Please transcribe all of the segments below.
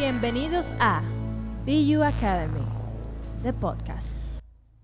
Bienvenidos a BU Academy, the podcast.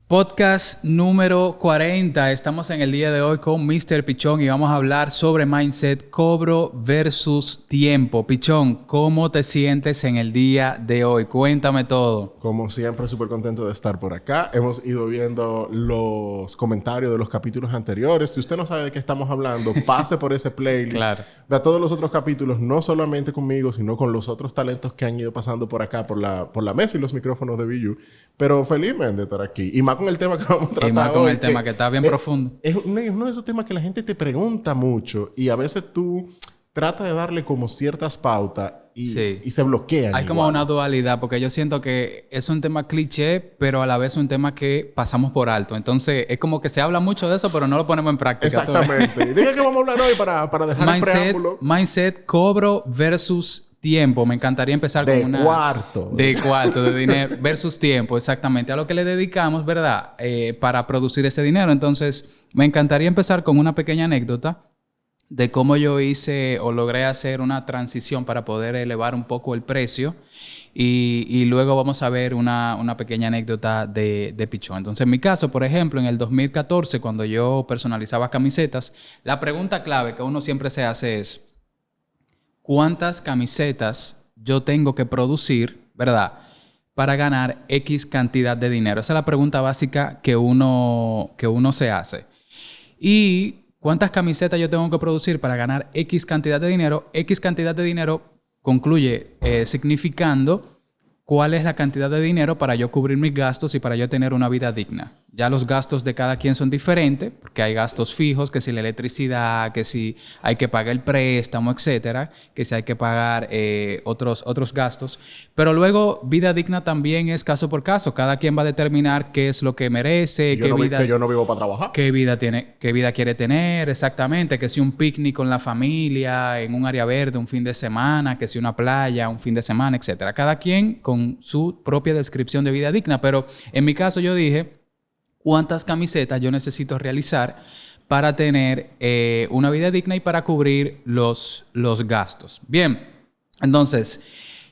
Podcast número 40. Estamos en el día de hoy con Mr. Pichón y vamos a hablar sobre mindset, cobro versus tiempo. Pichón, ¿cómo te sientes en el día de hoy? Cuéntame todo. Como siempre, súper contento de estar por acá. Hemos ido viendo los comentarios de los capítulos anteriores. Si usted no sabe de qué estamos hablando, pase por ese playlist. Claro. Vea todos los otros capítulos, no solamente conmigo, sino con los otros talentos que han ido pasando por acá, por la mesa y los micrófonos de BU. Pero felizmente de estar aquí. Y más con el tema que vamos a tratar Y más con hoy, el tema que está bien profundo. Es uno de esos temas que la gente te pregunta mucho y a veces tú tratas de darle como ciertas pautas y se bloquean. Hay como una dualidad, porque yo siento que es un tema cliché, pero a la vez un tema que pasamos por alto. Entonces, es como que se habla mucho de eso, pero no lo ponemos en práctica. Exactamente. Y diga que vamos a hablar hoy para dejar el preámbulo. Mindset, cobro versus tiempo. Me encantaría empezar con una... De cuarto, de dinero versus tiempo. Exactamente. A lo que le dedicamos, ¿verdad? Para producir ese dinero. Entonces, me encantaría empezar con una pequeña anécdota de cómo yo hice o logré hacer una transición para poder elevar un poco el precio. Y luego vamos a ver una pequeña anécdota de Pichón. Entonces, en mi caso, por ejemplo, en el 2014, cuando yo personalizaba camisetas, la pregunta clave que uno siempre se hace es: ¿cuántas camisetas yo tengo que producir, verdad, para ganar X cantidad de dinero? Esa es la pregunta básica que uno se hace. Y ¿cuántas camisetas yo tengo que producir para ganar X cantidad de dinero? X cantidad de dinero concluye significando cuál es la cantidad de dinero para yo cubrir mis gastos y para yo tener una vida digna. Ya los gastos de cada quien son diferentes, porque hay gastos fijos, que si la electricidad, que si hay que pagar el préstamo, etcétera, que si hay que pagar otros gastos. Pero luego, vida digna también es caso por caso. Cada quien va a determinar qué es lo que merece, que yo no vivo para trabajar. Qué vida quiere tener, exactamente. Que si un picnic con la familia, en un área verde, un fin de semana, que si una playa, un fin de semana, etcétera. Cada quien con su propia descripción de vida digna. Pero en mi caso yo dije: ¿cuántas camisetas yo necesito realizar para tener una vida digna y para cubrir los gastos? Bien, entonces,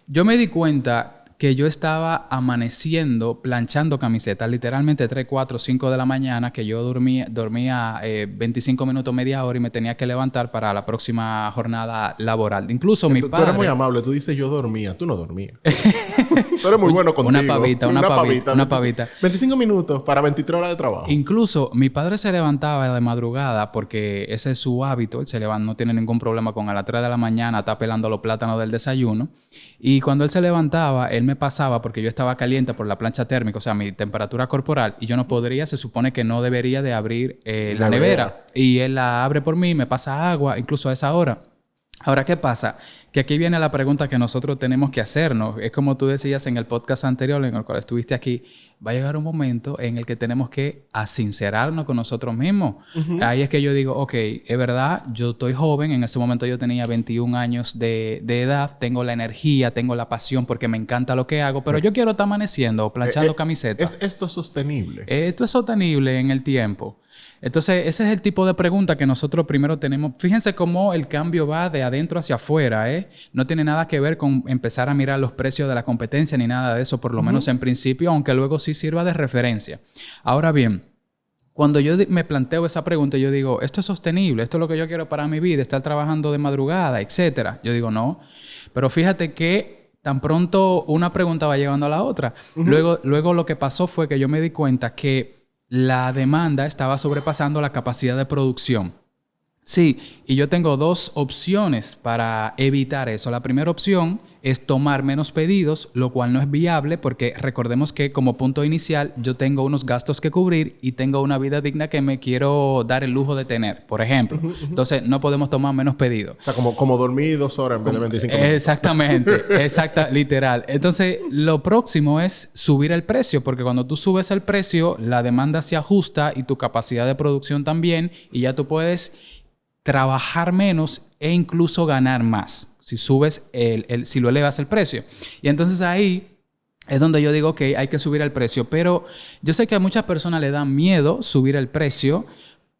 yo me di cuenta que yo estaba amaneciendo, planchando camisetas, literalmente 3, 4, 5 de la mañana, que yo dormía 25 minutos, media hora y me tenía que levantar para la próxima jornada laboral. Incluso mi padre... Tú eres muy amable. Tú dices yo dormía. Tú no dormías. Tú eres muy bueno contigo. Una pavita. 25 minutos para 23 horas de trabajo. Incluso mi padre se levantaba de madrugada porque ese es su hábito. Él se levanta, no tiene ningún problema con a las 3 de la mañana está pelando los plátanos del desayuno. Y cuando él se levantaba, él me pasaba porque yo estaba caliente por la plancha térmica, o sea, mi temperatura corporal, y yo no podría, se supone que no debería de abrir la nevera. Y él la abre por mí, me pasa agua, incluso a esa hora. Ahora, ¿qué pasa? Que aquí viene la pregunta que nosotros tenemos que hacernos. Es como tú decías en el podcast anterior, en el cual estuviste aquí. Va a llegar un momento en el que tenemos que sincerarnos con nosotros mismos. Uh-huh. Ahí es que yo digo, ok, es verdad, yo estoy joven. En ese momento yo tenía 21 años de edad. Tengo la energía, tengo la pasión porque me encanta lo que hago. Pero yo quiero estar amaneciendo o planchando camisetas. ¿Es esto sostenible? Esto es sostenible en el tiempo. Entonces, ese es el tipo de pregunta que nosotros primero tenemos. Fíjense cómo el cambio va de adentro hacia afuera, ¿eh? No tiene nada que ver con empezar a mirar los precios de la competencia ni nada de eso, por lo menos en principio, aunque luego sí sirva de referencia. Ahora bien, cuando yo me planteo esa pregunta, yo digo, ¿esto es sostenible? ¿Esto es lo que yo quiero para mi vida? ¿Estar trabajando de madrugada, etcétera? Yo digo, no. Pero fíjate que tan pronto una pregunta va llevando a la otra. Uh-huh. Luego lo que pasó fue que yo me di cuenta que la demanda estaba sobrepasando la capacidad de producción. Sí, y yo tengo dos opciones para evitar eso. La primera opción es tomar menos pedidos, lo cual no es viable porque recordemos que como punto inicial yo tengo unos gastos que cubrir y tengo una vida digna que me quiero dar el lujo de tener, por ejemplo. Entonces no podemos tomar menos pedidos. O sea, como dormir 2 horas en vez de 25 minutos. Exactamente, literal. Entonces lo próximo es subir el precio, porque cuando tú subes el precio, la demanda se ajusta y tu capacidad de producción también, y ya tú puedes trabajar menos e incluso ganar más si subes si lo elevas el precio. Y entonces ahí es donde yo digo que hay que subir el precio. Pero yo sé que a muchas personas le da miedo subir el precio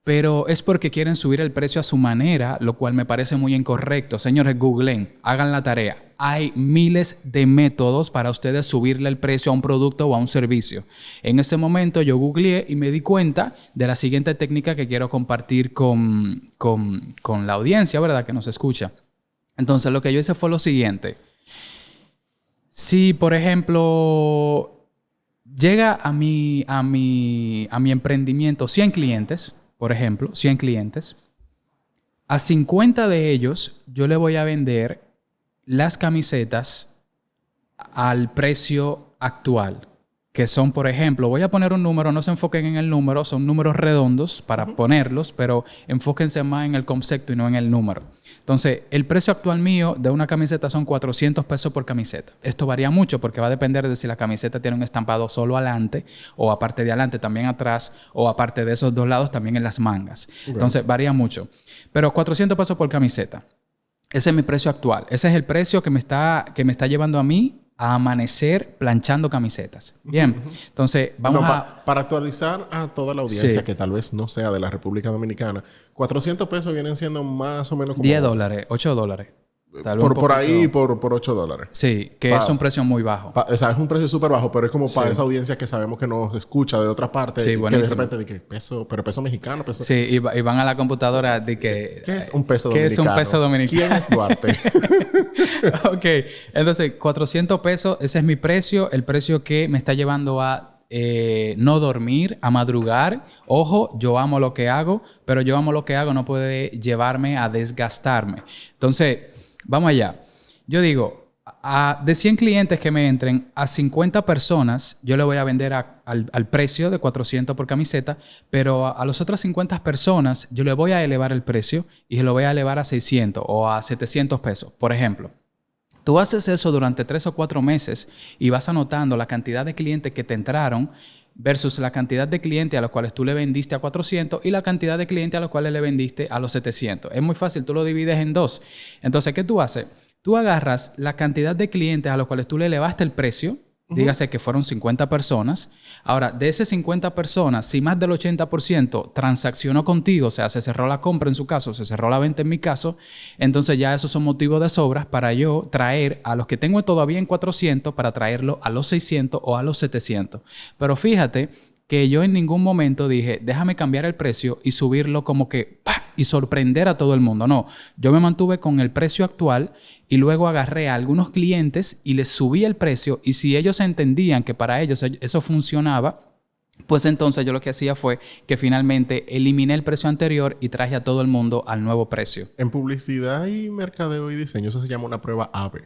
pero es porque quieren subir el precio a su manera, lo cual me parece muy incorrecto. Señores, googlen, hagan la tarea. Hay miles de métodos para ustedes subirle el precio a un producto o a un servicio. En ese momento yo googleé y me di cuenta de la siguiente técnica que quiero compartir con la audiencia, ¿verdad? Que nos escucha. Entonces, lo que yo hice fue lo siguiente. Si, por ejemplo, llega a mi emprendimiento 100 clientes, por ejemplo, 100 clientes, a 50 de ellos yo le voy a vender las camisetas al precio actual, que son, por ejemplo, voy a poner un número, no se enfoquen en el número, son números redondos para ponerlos, pero enfóquense más en el concepto y no en el número. Entonces, el precio actual mío de una camiseta son 400 pesos por camiseta. Esto varía mucho porque va a depender de si la camiseta tiene un estampado solo adelante o aparte de adelante también atrás o aparte de esos dos lados también en las mangas. Okay. Entonces, varía mucho. Pero 400 pesos por camiseta. Ese es mi precio actual. Ese es el precio que me está llevando a mí a amanecer planchando camisetas. Bien. Entonces, vamos para actualizar a toda la audiencia que tal vez no sea de la República Dominicana, 400 pesos vienen siendo más o menos como... $10, $8. Por ahí, por $8. Sí, que es un precio muy bajo. O sea, es un precio súper bajo, pero es como para esa audiencia que sabemos que nos escucha de otra parte. Sí, que de repente dice peso mexicano, peso... Sí, y van a la computadora de que... ¿Qué es un peso dominicano? ¿Qué es un peso dominicano? ¿Quién es Duarte? Ok. Entonces, 400 pesos, ese es mi precio. El precio que me está llevando a no dormir, a madrugar. Ojo, yo amo lo que hago, pero yo amo lo que hago no puede llevarme a desgastarme. Entonces... Vamos allá. Yo digo, de 100 clientes que me entren, a 50 personas yo le voy a vender al precio de 400 por camiseta, pero a las otras 50 personas yo le voy a elevar el precio y se lo voy a elevar a 600 o a 700 pesos. Por ejemplo, tú haces eso durante 3 o 4 meses y vas anotando la cantidad de clientes que te entraron versus la cantidad de clientes a los cuales tú le vendiste a 400 y la cantidad de clientes a los cuales le vendiste a los 700. Es muy fácil, tú lo divides en 2. Entonces, ¿qué tú haces? Tú agarras la cantidad de clientes a los cuales tú le elevaste el precio, dígase que fueron 50 personas. Ahora, de esas 50 personas, si más del 80% transaccionó contigo, o sea, se cerró la compra en su caso, se cerró la venta en mi caso, entonces ya esos son motivos de sobras para yo traer a los que tengo todavía en 400 para traerlo a los 600 o a los 700. Pero fíjate que yo en ningún momento dije, déjame cambiar el precio y subirlo como que ¡pah! Y sorprender a todo el mundo. No, yo me mantuve con el precio actual y luego agarré a algunos clientes y les subí el precio y si ellos entendían que para ellos eso funcionaba, pues entonces yo lo que hacía fue que finalmente eliminé el precio anterior y traje a todo el mundo al nuevo precio. En publicidad y mercadeo y diseño eso se llama una prueba AB.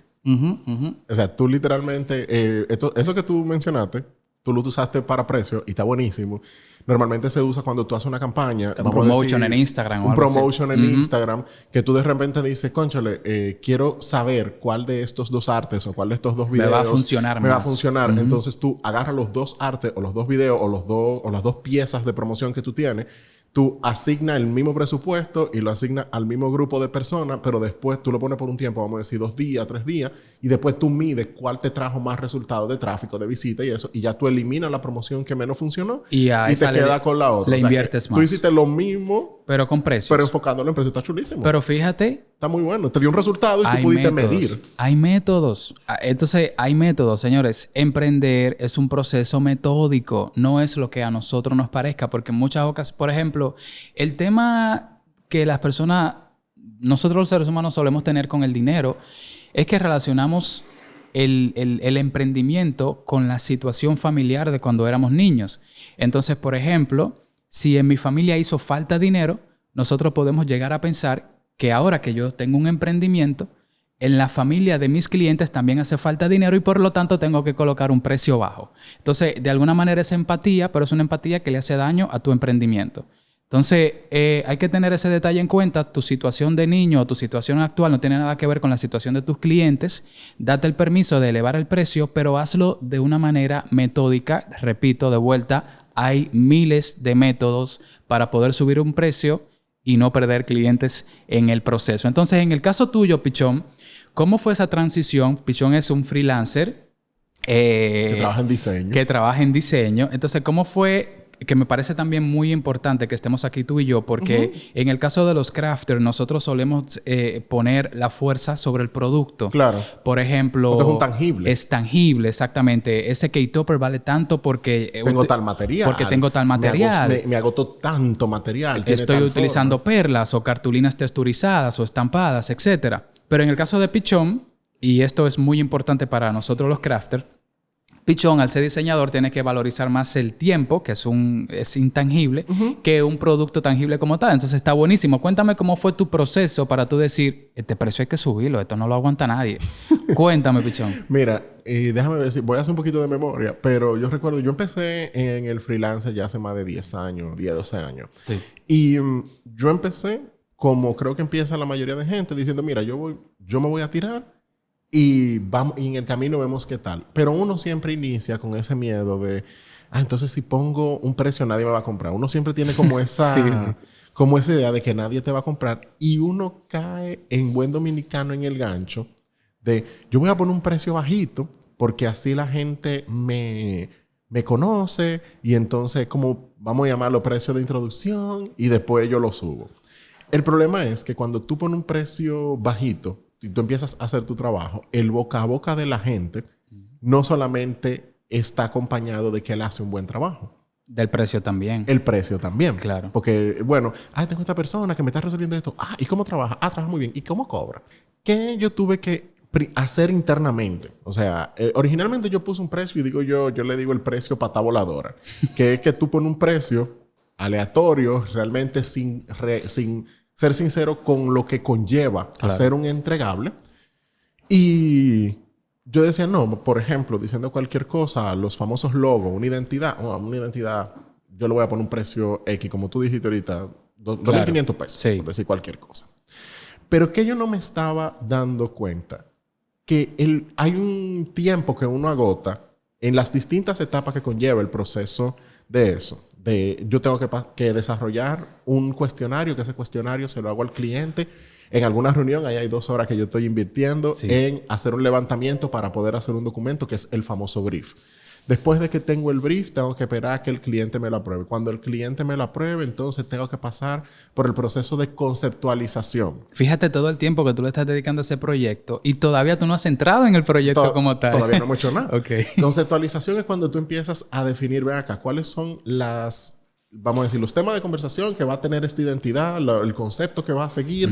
O sea, tú literalmente, eso que tú mencionaste, tú lo usaste para precio y está buenísimo. Normalmente se usa cuando tú haces una campaña. Un promotion en Instagram. Un promotion en Instagram. Que tú de repente dices, cónchale, quiero saber cuál de estos dos artes o cuál de estos dos videos... Me va a funcionar más. Me va a funcionar. Entonces tú agarras los dos artes o los dos videos o las dos piezas de promoción que tú tienes. Tú asignas el mismo presupuesto y lo asignas al mismo grupo de personas, pero después tú lo pones por un tiempo, vamos a decir 2 días, 3 días, y después tú mides cuál te trajo más resultados de tráfico, de visita y eso, y ya tú eliminas la promoción que menos funcionó y te queda con la otra. Le inviertes más. Tú hiciste lo mismo, pero con precios. Pero enfocándolo en precios. Está chulísimo. Pero fíjate... Está muy bueno. Te dio un resultado y tú pudiste medir. Hay métodos. Entonces, hay métodos, señores. Emprender es un proceso metódico. No es lo que a nosotros nos parezca. Porque en muchas ocasiones, por ejemplo, el tema que las personas, nosotros los seres humanos solemos tener con el dinero, es que relacionamos el emprendimiento con la situación familiar de cuando éramos niños. Entonces, por ejemplo, si en mi familia hizo falta dinero, nosotros podemos llegar a pensar que ahora que yo tengo un emprendimiento, en la familia de mis clientes también hace falta dinero y por lo tanto tengo que colocar un precio bajo. Entonces, de alguna manera es empatía, pero es una empatía que le hace daño a tu emprendimiento. Entonces, hay que tener ese detalle en cuenta. Tu situación de niño o tu situación actual no tiene nada que ver con la situación de tus clientes. Date el permiso de elevar el precio, pero hazlo de una manera metódica. Repito, de vuelta, hay miles de métodos para poder subir un precio y no perder clientes en el proceso. Entonces, en el caso tuyo, Pichón, ¿cómo fue esa transición? Pichón es un freelancer que trabaja en diseño. Que trabaja en diseño. Entonces, ¿cómo fue que me parece también muy importante que estemos aquí tú y yo, porque en el caso de los crafters, nosotros solemos poner la fuerza sobre el producto. Claro. Por ejemplo... Porque es un tangible. Es tangible, exactamente. Ese K-Topper vale tanto porque... Tengo tal material. Porque tengo tal material. Me agotó tanto material. Estoy utilizando perlas o cartulinas texturizadas o estampadas, etcétera. Pero en el caso de Pichón, y esto es muy importante para nosotros los crafters, Pichón, al ser diseñador, tiene que valorizar más el tiempo, que es intangible, que un producto tangible como tal. Entonces, está buenísimo. Cuéntame cómo fue tu proceso para tú decir, este precio hay que subirlo, esto no lo aguanta nadie. Cuéntame, Pichón. Mira, déjame ver si voy a hacer un poquito de memoria, pero yo recuerdo, yo empecé en el freelancer ya hace más de 10 años, 10, 12 años. Sí. Y yo empecé, como creo que empieza la mayoría de gente, diciendo, mira, yo me voy a tirar y vamos, y en el camino vemos qué tal. Pero uno siempre inicia con ese miedo de, entonces si pongo un precio nadie me va a comprar. Uno siempre tiene como esa, Sí. como esa idea de que nadie te va a comprar. Y uno cae en buen dominicano en el gancho de, yo voy a poner un precio bajito porque así la gente me conoce y entonces como vamos a llamarlo precio de introducción y después yo lo subo. El problema es que cuando tú pones un precio bajito y tú empiezas a hacer tu trabajo, el boca a boca de la gente no solamente está acompañado de que él hace un buen trabajo. Del precio también. El precio también. Claro. Porque, bueno, tengo esta persona que me está resolviendo esto. ¿Y cómo trabaja? Trabaja muy bien. ¿Y cómo cobra? ¿Qué yo tuve que hacer internamente? O sea, originalmente yo puse un precio y digo yo le digo el precio pata voladora. Que es que tú pones un precio aleatorio, realmente sin ser sincero con lo que conlleva hacer un entregable. Y yo decía, no, por ejemplo, diciendo cualquier cosa, los famosos logos, una identidad, yo le voy a poner un precio X, como tú dijiste ahorita, 2.500 pesos, sí, por decir cualquier cosa. Pero que yo no me estaba dando cuenta que hay un tiempo que uno agota en las distintas etapas que conlleva el proceso de eso. Yo tengo que desarrollar un cuestionario, que ese cuestionario se lo hago al cliente. En alguna reunión, ahí hay 2 horas que yo estoy invirtiendo en hacer un levantamiento para poder hacer un documento que es el famoso brief. Después de que tengo el brief, tengo que esperar a que el cliente me lo apruebe. Cuando el cliente me lo apruebe, entonces tengo que pasar por el proceso de conceptualización. Fíjate todo el tiempo que tú le estás dedicando a ese proyecto y todavía tú no has entrado en el proyecto como tal. Todavía no hemos hecho nada. Okay. Conceptualización es cuando tú empiezas a definir, ven acá, cuáles son vamos a decir, los temas de conversación que va a tener esta identidad, el concepto que va a seguir.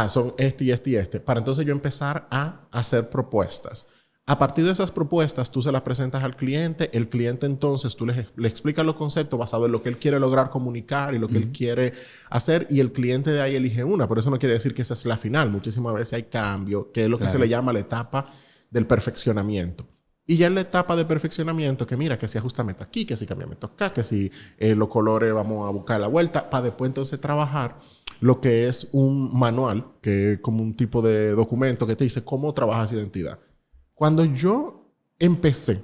Son este y este y este. Para entonces yo empezar a hacer propuestas. A partir de esas propuestas, tú se las presentas al cliente. El cliente, entonces, tú le explicas los conceptos basados en lo que él quiere lograr comunicar y lo que él quiere hacer. Y el cliente de ahí elige una. Pero eso no quiere decir que esa es la final. Muchísimas veces hay cambio, que es lo que se le llama la etapa del perfeccionamiento. Y ya en la etapa de perfeccionamiento, que mira, que si ajustamiento aquí, que si cambiamiento acá, que si los colores vamos a buscar la vuelta, para después entonces trabajar lo que es un manual, que es como un tipo de documento que te dice cómo trabajas identidad. Cuando yo empecé,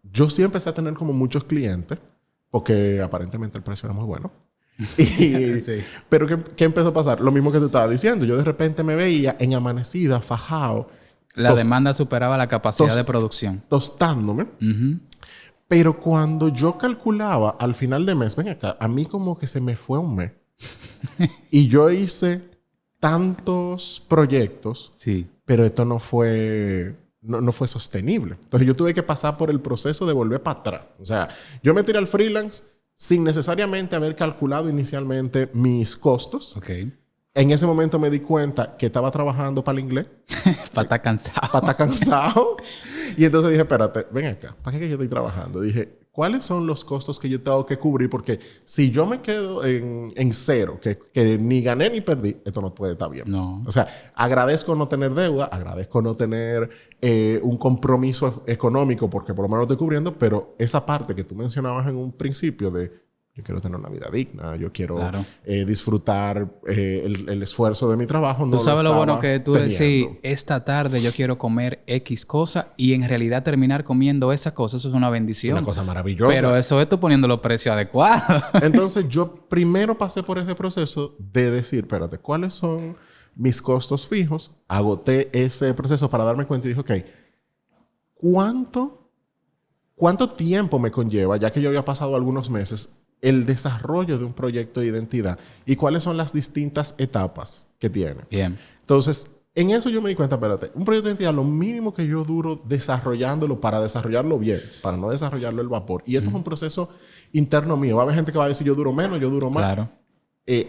yo sí empecé a tener como muchos clientes, porque aparentemente el precio era muy bueno. Sí. Pero ¿qué empezó a pasar? Lo mismo que tú estabas diciendo. Yo de repente me veía en Amanecida, fajado. La demanda superaba la capacidad de producción. Tostándome. Pero cuando yo calculaba al final de mes, ven acá, a mí como que se me fue un mes. Y yo hice tantos proyectos, pero esto no fue sostenible. Entonces yo tuve que pasar por el proceso de volver para atrás. O sea, yo me tiré al freelance sin necesariamente haber calculado inicialmente mis costos. En ese momento me di cuenta que estaba trabajando para el inglés. Para estar cansado. Y entonces dije, espérate, ven acá. ¿Para qué yo estoy trabajando? Dije, ¿cuáles son los costos que yo tengo que cubrir? Porque si yo me quedo en cero, que ni gané ni perdí, esto no puede estar bien. No. O sea, agradezco no tener deuda, agradezco no tener un compromiso económico porque por lo menos lo estoy cubriendo, pero esa parte que tú mencionabas en un principio de yo quiero tener una vida digna, yo quiero disfrutar el esfuerzo de mi trabajo. Tú sabes lo bueno que tú decís, esta tarde yo quiero comer X cosa y en realidad terminar comiendo esa cosa, eso es una bendición. Es una cosa maravillosa. Pero eso es tú poniendo los precios adecuados. Entonces yo primero pasé por ese proceso de decir, espérate, ¿cuáles son mis costos fijos? Agoté ese proceso para darme cuenta y dije, ok, ¿cuánto tiempo me conlleva, ya que yo había pasado algunos meses, el desarrollo de un proyecto de identidad y cuáles son las distintas etapas que tiene. Bien. Entonces, en eso yo me di cuenta, espérate, un proyecto de identidad, lo mínimo que yo duro desarrollándolo para desarrollarlo bien, para no desarrollarlo al vapor. Y esto es un proceso interno mío. Va a haber gente que va a decir, yo duro menos, yo duro más. Claro.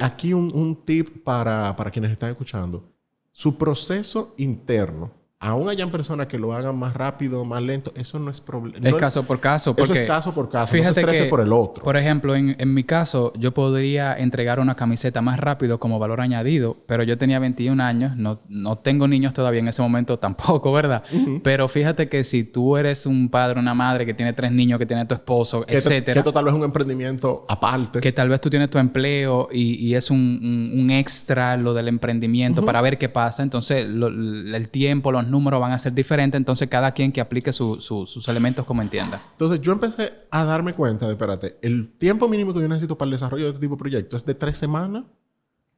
Aquí un tip para quienes están escuchando. Su proceso interno, aún hayan personas que lo hagan más rápido, más lento, eso no es problema. Es caso por caso. Porque eso es caso por caso. Fíjate no se estrese que, por el otro. Por ejemplo, en mi caso, yo podría entregar una camiseta más rápido como valor añadido, pero yo tenía 21 años, no tengo niños todavía en ese momento tampoco, ¿verdad? Pero fíjate que si tú eres un padre, una madre que tiene 3 niños, que tiene tu esposo, etcétera. Que esto tal vez es un emprendimiento aparte. Que tal vez tú tienes tu empleo y es un extra lo del emprendimiento para ver qué pasa. Entonces, el tiempo, los números van a ser diferentes. Entonces, cada quien que aplique sus elementos como entienda. Entonces, yo empecé a darme cuenta de, espérate, el tiempo mínimo que yo necesito para el desarrollo de este tipo de proyectos es de 3 semanas,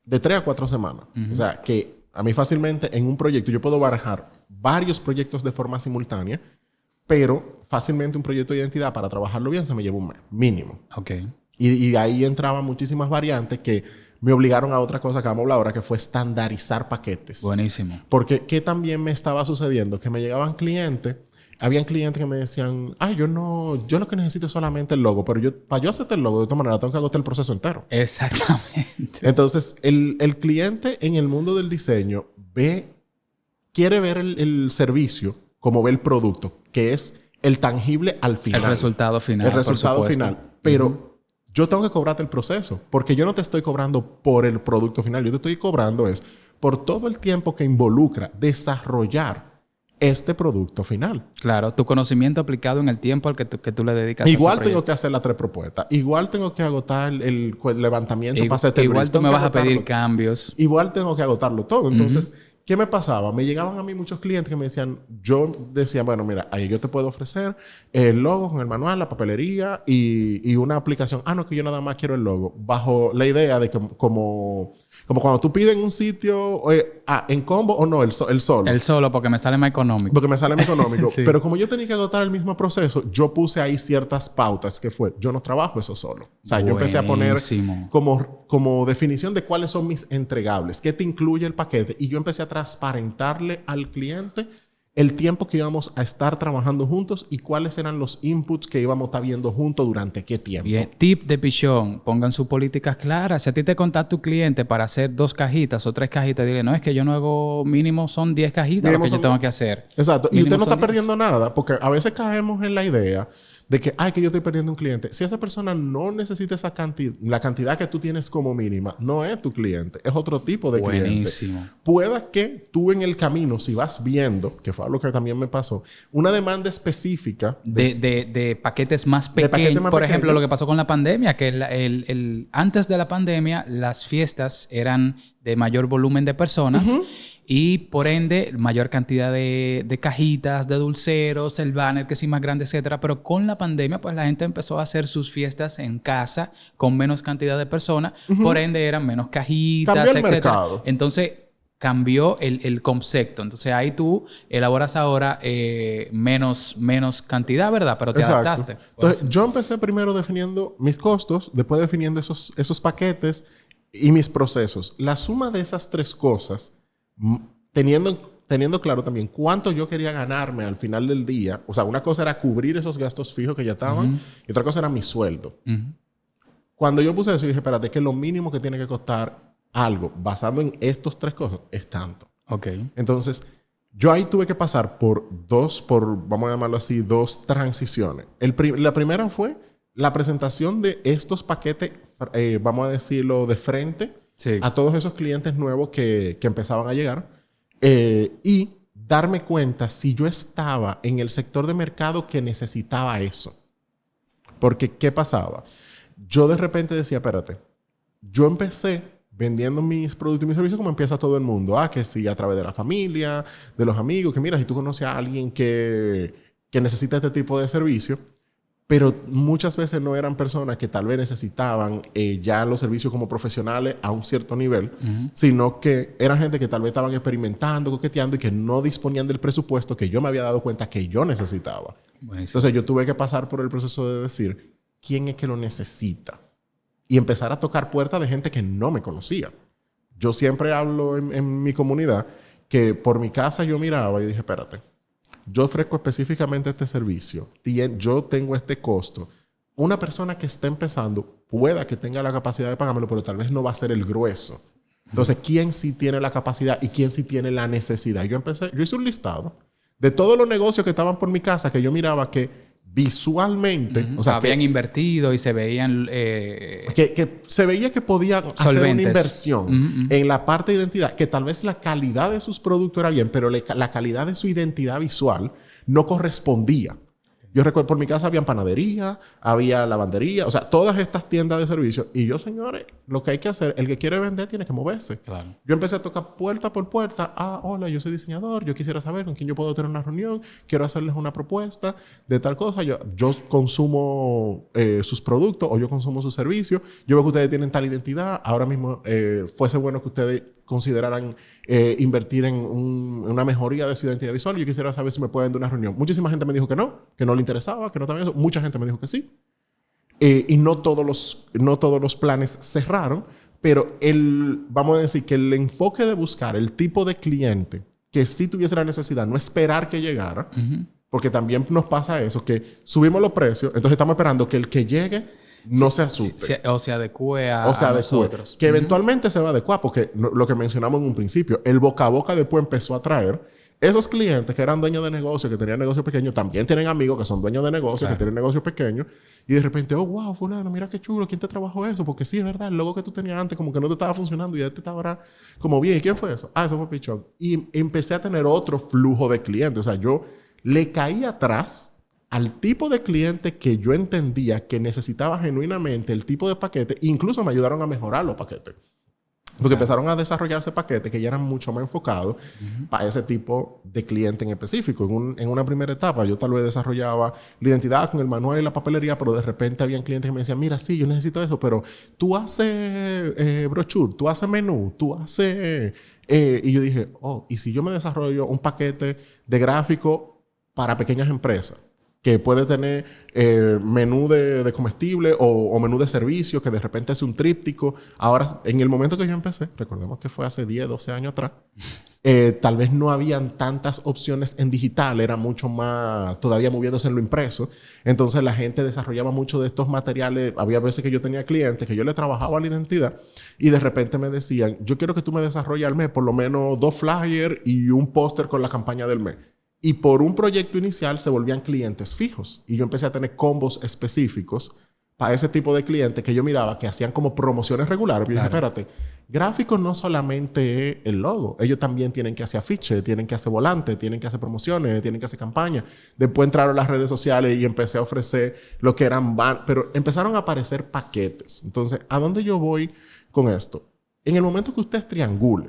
de 3 a 4 semanas. O sea, que a mí fácilmente en un proyecto yo puedo barajar varios proyectos de forma simultánea, pero fácilmente un proyecto de identidad para trabajarlo bien se me lleva un mes, mínimo. Ok. Y ahí entraban muchísimas variantes que me obligaron a otra cosa que vamos a hablar ahora, que fue estandarizar paquetes. Buenísimo. Porque ¿qué también me estaba sucediendo? Que me llegaban clientes, habían clientes que me decían, yo lo que necesito es solamente el logo, pero para yo hacerte el logo, de todas maneras, tengo que agotar el proceso entero. Exactamente. Entonces, el cliente en el mundo del diseño quiere ver el servicio como ve el producto, que es el tangible al final. El resultado final. El resultado final. Pero yo tengo que cobrarte el proceso, porque yo no te estoy cobrando por el producto final, yo te estoy cobrando por todo el tiempo que involucra desarrollar este producto final. Claro, tu conocimiento aplicado en el tiempo al que tú le dedicas. Igual tengo que hacer las 3 propuestas. Igual tengo que agotar el levantamiento para hacerte el igual brief. tú me vas a pedir cambios. Igual tengo que agotarlo todo. Entonces, ¿qué me pasaba? Me llegaban a mí muchos clientes que me decían... Yo decía, bueno, mira, ahí yo te puedo ofrecer el logo con el manual, la papelería y una aplicación. No, que yo nada más quiero el logo. Bajo la idea de que como cuando tú pides en un sitio... en combo o no, el solo. El solo porque me sale más económico. Porque me sale más económico. Sí. Pero como yo tenía que agotar el mismo proceso, yo puse ahí ciertas pautas que fue... Yo no trabajo eso solo. O sea, yo empecé a poner como definición de cuáles son mis entregables. ¿Qué te incluye el paquete? Y yo empecé a transparentarle al cliente el tiempo que íbamos a estar trabajando juntos y cuáles eran los inputs que íbamos a estar viendo juntos durante qué tiempo. Bien. Tip de pichón. Pongan sus políticas claras. Si a ti te contacta tu cliente para hacer 2 cajitas o 3 cajitas, dile, no, es que yo no hago mínimo, son 10 cajitas lo que yo tengo que hacer. Exacto. Mínimo y usted no está 10. perdiendo nada porque a veces caemos en la idea de que, que yo estoy perdiendo un cliente. Si esa persona no necesita la cantidad que tú tienes como mínima, no es tu cliente, es otro tipo de Buenísimo. cliente. Pueda que tú en el camino, si vas viendo, que fue algo que también me pasó, una demanda específica de paquetes más pequeños. Por ejemplo, lo que pasó con la pandemia, que antes de la pandemia, las fiestas eran de mayor volumen de personas. Y por ende, mayor cantidad de cajitas, de dulceros, el banner que sí más grande, etcétera. Pero con la pandemia, pues la gente empezó a hacer sus fiestas en casa con menos cantidad de personas. Por ende, eran menos cajitas, etcétera. Mercado. Entonces, cambió el concepto. Entonces, ahí tú elaboras ahora menos cantidad, ¿verdad? Pero te adaptaste. Entonces, yo empecé primero definiendo mis costos, después definiendo esos paquetes y mis procesos. La suma de esas 3 cosas... Teniendo claro también cuánto yo quería ganarme al final del día. O sea, una cosa era cubrir esos gastos fijos que ya estaban y otra cosa era mi sueldo. Cuando yo puse eso, dije, espérate, que lo mínimo que tiene que costar algo basado en estos 3 cosas es tanto. Ok. Entonces, yo ahí tuve que pasar vamos a llamarlo así, 2 transiciones. La primera fue la presentación de estos paquetes, vamos a decirlo, de frente. Sí. A todos esos clientes nuevos que empezaban a llegar y darme cuenta si yo estaba en el sector de mercado que necesitaba eso. Porque, ¿qué pasaba? Yo de repente decía, espérate, yo empecé vendiendo mis productos y mis servicios como empieza todo el mundo. Que sí, a través de la familia, de los amigos, que mira, si tú conoces a alguien que necesita este tipo de servicio. Pero muchas veces no eran personas que tal vez necesitaban ya los servicios como profesionales a un cierto nivel, sino que eran gente que tal vez estaban experimentando, coqueteando y que no disponían del presupuesto que yo me había dado cuenta que yo necesitaba. Buenísimo. Entonces yo tuve que pasar por el proceso de decir, ¿quién es que lo necesita? y empezar a tocar puertas de gente que no me conocía. Yo siempre hablo en mi comunidad que por mi casa yo miraba y dije, espérate, yo ofrezco específicamente este servicio, yo tengo este costo. Una persona que está empezando pueda que tenga la capacidad de pagármelo, pero tal vez no va a ser el grueso. Entonces, ¿quién sí tiene la capacidad y quién sí tiene la necesidad? Yo hice un listado de todos los negocios que estaban por mi casa que yo miraba que visualmente... O sea, habían invertido y se veían... Que se veía que podían hacer una inversión en la parte de identidad, que tal vez la calidad de sus productos era bien, pero la calidad de su identidad visual no correspondía. Yo recuerdo, por mi casa había panadería, había lavandería, o sea, todas estas tiendas de servicios. Y yo, señores, lo que hay que hacer, el que quiere vender tiene que moverse. Claro. Yo empecé a tocar puerta por puerta. Hola, yo soy diseñador, yo quisiera saber con quién yo puedo tener una reunión, quiero hacerles una propuesta de tal cosa. Yo consumo sus productos o yo consumo sus servicios. Yo veo que ustedes tienen tal identidad. Ahora mismo fuese bueno que ustedes consideraran invertir en una mejoría de su identidad visual. Yo quisiera saber si me pueden dar una reunión. Muchísima gente me dijo que no le interesaba, que no también eso. Mucha gente me dijo que sí. Y no todos los planes cerraron, pero vamos a decir que el enfoque de buscar el tipo de cliente que sí tuviese la necesidad, no esperar que llegara, porque también nos pasa eso, que subimos los precios, entonces estamos esperando que el que llegue no se asuste. O se adecue a nosotros. Que eventualmente se va a adecuar, porque lo que mencionamos en un principio, el boca a boca después empezó a traer esos clientes que eran dueños de negocios, que tenían negocios pequeños, también tienen amigos que son dueños de negocios, que tienen negocios pequeños, y de repente, oh, wow, fulano, mira qué chulo, ¿quién te trabajó eso? Porque sí, es verdad, el logo que tú tenías antes como que no te estaba funcionando y este está ahora como bien. ¿Y quién fue eso? Eso fue Pichón. Y empecé a tener otro flujo de clientes. O sea, yo le caí atrás al tipo de cliente que yo entendía que necesitaba genuinamente el tipo de paquete. Incluso me ayudaron a mejorar los paquetes. Porque empezaron a desarrollarse paquetes que ya eran mucho más enfocados para ese tipo de cliente en específico. En una primera etapa yo tal vez desarrollaba la identidad con el manual y la papelería, pero de repente habían clientes que me decían, mira, sí, yo necesito eso, pero tú haces brochure, tú haces menú, tú haces... y yo dije, ¿y si yo me desarrollo un paquete de gráfico para pequeñas empresas? Que puede tener menú de comestible o menú de servicio, que de repente es un tríptico. Ahora, en el momento que yo empecé, recordemos que fue hace 10, 12 años atrás, tal vez no habían tantas opciones en digital, era mucho más todavía moviéndose en lo impreso. Entonces la gente desarrollaba mucho de estos materiales. Había veces que yo tenía clientes que yo le trabajaba la identidad y de repente me decían, yo quiero que tú me desarrolles al mes por lo menos 2 flyers y un póster con la campaña del mes. Y por un proyecto inicial se volvían clientes fijos. Y yo empecé a tener combos específicos para ese tipo de clientes que yo miraba que hacían como promociones regulares. Y yo dije, espérate, gráficos no solamente es el logo. Ellos también tienen que hacer afiches, tienen que hacer volantes, tienen que hacer promociones, tienen que hacer campañas. Después entraron las redes sociales y empecé a ofrecer lo que eran... Pero empezaron a aparecer paquetes. Entonces, ¿a dónde yo voy con esto? En el momento que usted triangule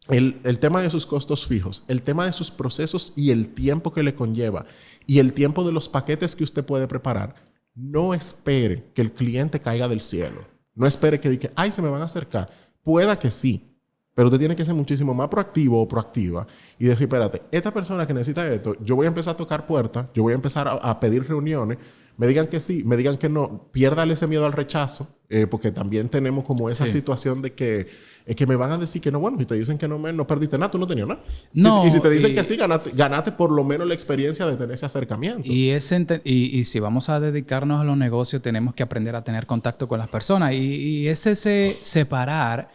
el tema de sus costos fijos, el tema de sus procesos y el tiempo que le conlleva y el tiempo de los paquetes que usted puede preparar, no espere que el cliente caiga del cielo. No espere que diga, ay, se me van a acercar. Pueda que sí, pero usted tiene que ser muchísimo más proactivo o proactiva y decir, espérate, esta persona que necesita esto, yo voy a empezar a tocar puertas, yo voy a empezar a pedir reuniones, me digan que sí, me digan que no, piérdale ese miedo al rechazo, porque también tenemos como esa situación de que me van a decir que no, bueno, si te dicen que no perdiste nada, tú no tenías nada. No, y si te dicen que sí, ganaste por lo menos la experiencia de tener ese acercamiento. Y si vamos a dedicarnos a los negocios, tenemos que aprender a tener contacto con las personas. Y es ese separar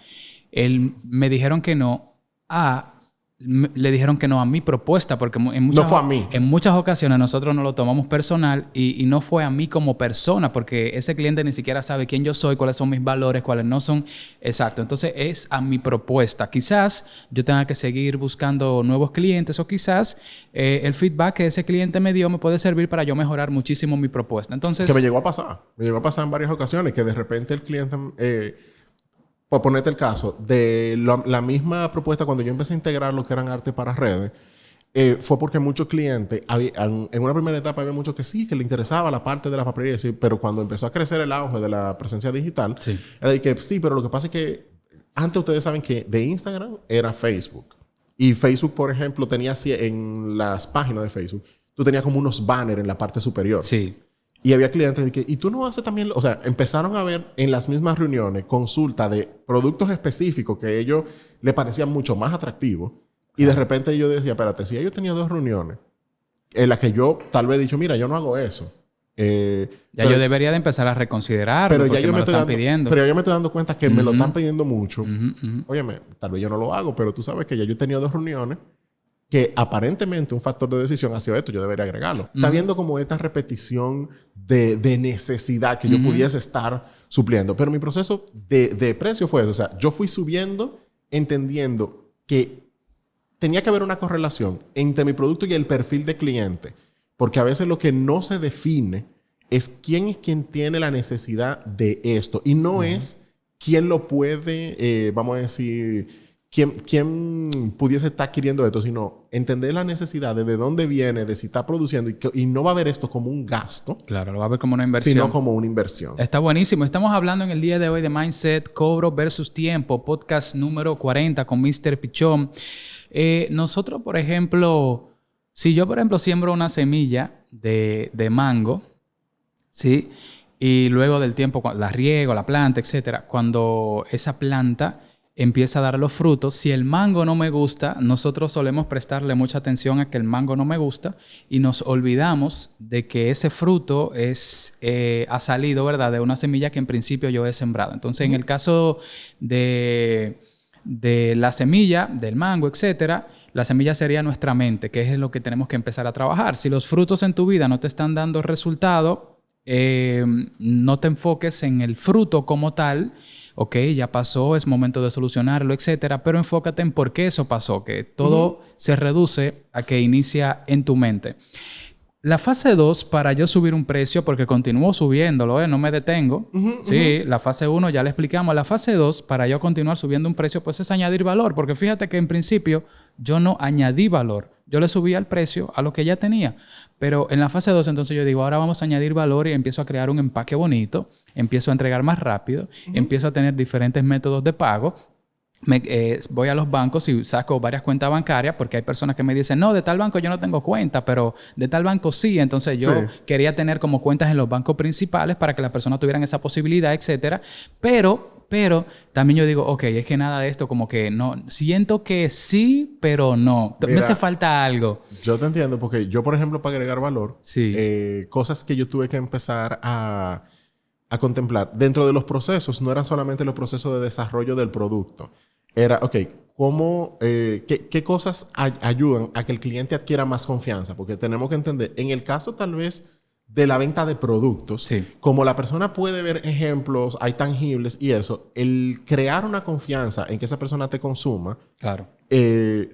me dijeron que no le dijeron que no a mi propuesta, porque no fue a mí. En muchas ocasiones nosotros nos lo tomamos personal y no fue a mí como persona, porque ese cliente ni siquiera sabe quién yo soy, cuáles son mis valores, cuáles no son. Exacto. Entonces es a mi propuesta. Quizás yo tenga que seguir buscando nuevos clientes o quizás el feedback que ese cliente me dio me puede servir para yo mejorar muchísimo mi propuesta. Entonces... Que me llegó a pasar. Me llegó a pasar en varias ocasiones que de repente el cliente... por ponerte el caso, de la misma propuesta cuando yo empecé a integrar lo que eran arte para redes, fue porque muchos clientes, en una primera etapa había muchos que sí, que le interesaba la parte de la papelería, sí, pero cuando empezó a crecer el auge de la presencia digital, era de que sí, pero lo que pasa es que antes ustedes saben que de Instagram era Facebook. Y Facebook, por ejemplo, tenía en las páginas de Facebook, tú tenías como unos banners en la parte superior. Sí. Y había clientes que, ¿y tú no haces también? O sea, empezaron a ver en las mismas reuniones consulta de productos específicos que a ellos les parecían mucho más atractivos. Y de repente yo decía, espérate, si yo tenía 2 reuniones en las que yo tal vez he dicho, mira, yo no hago eso. Yo debería de empezar a reconsiderarlo pero porque ya yo me lo están pidiendo. Pero ya me estoy dando cuenta que me lo están pidiendo mucho. Óyeme, tal vez yo no lo hago, pero tú sabes que ya yo he tenido 2 reuniones que aparentemente un factor de decisión ha sido esto, yo debería agregarlo. Está viendo como esta repetición de necesidad que yo pudiese estar supliendo. Pero mi proceso de precio fue eso. O sea, yo fui subiendo entendiendo que tenía que haber una correlación entre mi producto y el perfil de cliente. Porque a veces lo que no se define es quien tiene la necesidad de esto. Y no es quién lo puede, vamos a decir, quién pudiese estar adquiriendo esto, sino entender la necesidad de dónde viene, de si está produciendo. Y no va a ver esto como un gasto. Claro, lo va a ver como una inversión. Sino como una inversión. Está buenísimo. Estamos hablando en el día de hoy de Mindset, Cobro versus Tiempo. Podcast número 40 con Mr. Pichón. Nosotros, por ejemplo... Si yo, por ejemplo, siembro una semilla de mango, ¿sí? Y luego del tiempo la riego, la planta, etcétera. Cuando esa planta empieza a dar los frutos, si el mango no me gusta, nosotros solemos prestarle mucha atención a que el mango no me gusta y nos olvidamos de que ese fruto ha salido, ¿verdad? De una semilla que en principio yo he sembrado. Entonces, en el caso de la semilla, del mango, etcétera, la semilla sería nuestra mente, que es lo que tenemos que empezar a trabajar. Si los frutos en tu vida no te están dando resultado, no te enfoques en el fruto como tal. Ok, ya pasó, es momento de solucionarlo, etcétera. Pero enfócate en por qué eso pasó, que todo se reduce a que inicia en tu mente. La fase 2, para yo subir un precio, porque continúo subiéndolo, no me detengo. Sí, la fase 1 ya le explicamos. La fase 2, para yo continuar subiendo un precio, pues es añadir valor. Porque fíjate que en principio yo no añadí valor. Yo le subía el precio a lo que ya tenía. Pero en la fase 2, entonces yo digo, ahora vamos a añadir valor y empiezo a crear un empaque bonito. Empiezo a entregar más rápido. Empiezo a tener diferentes métodos de pago. Voy a los bancos y saco varias cuentas bancarias porque hay personas que me dicen, no, de tal banco yo no tengo cuenta, pero de tal banco sí. Entonces yo quería tener como cuentas en los bancos principales para que las personas tuvieran esa posibilidad, etcétera. Pero también yo digo, ok, es que nada de esto como que no... Siento que sí, pero no. Mira, me hace falta algo. Yo te entiendo porque yo, por ejemplo, para agregar valor, cosas que yo tuve que empezar a contemplar. Dentro de los procesos, no eran solamente los procesos de desarrollo del producto. Era, ok, ¿qué cosas ayudan a que el cliente adquiera más confianza? Porque tenemos que entender, en el caso tal vez de la venta de productos, como la persona puede ver ejemplos, hay tangibles y eso, el crear una confianza en que esa persona te consuma, claro, es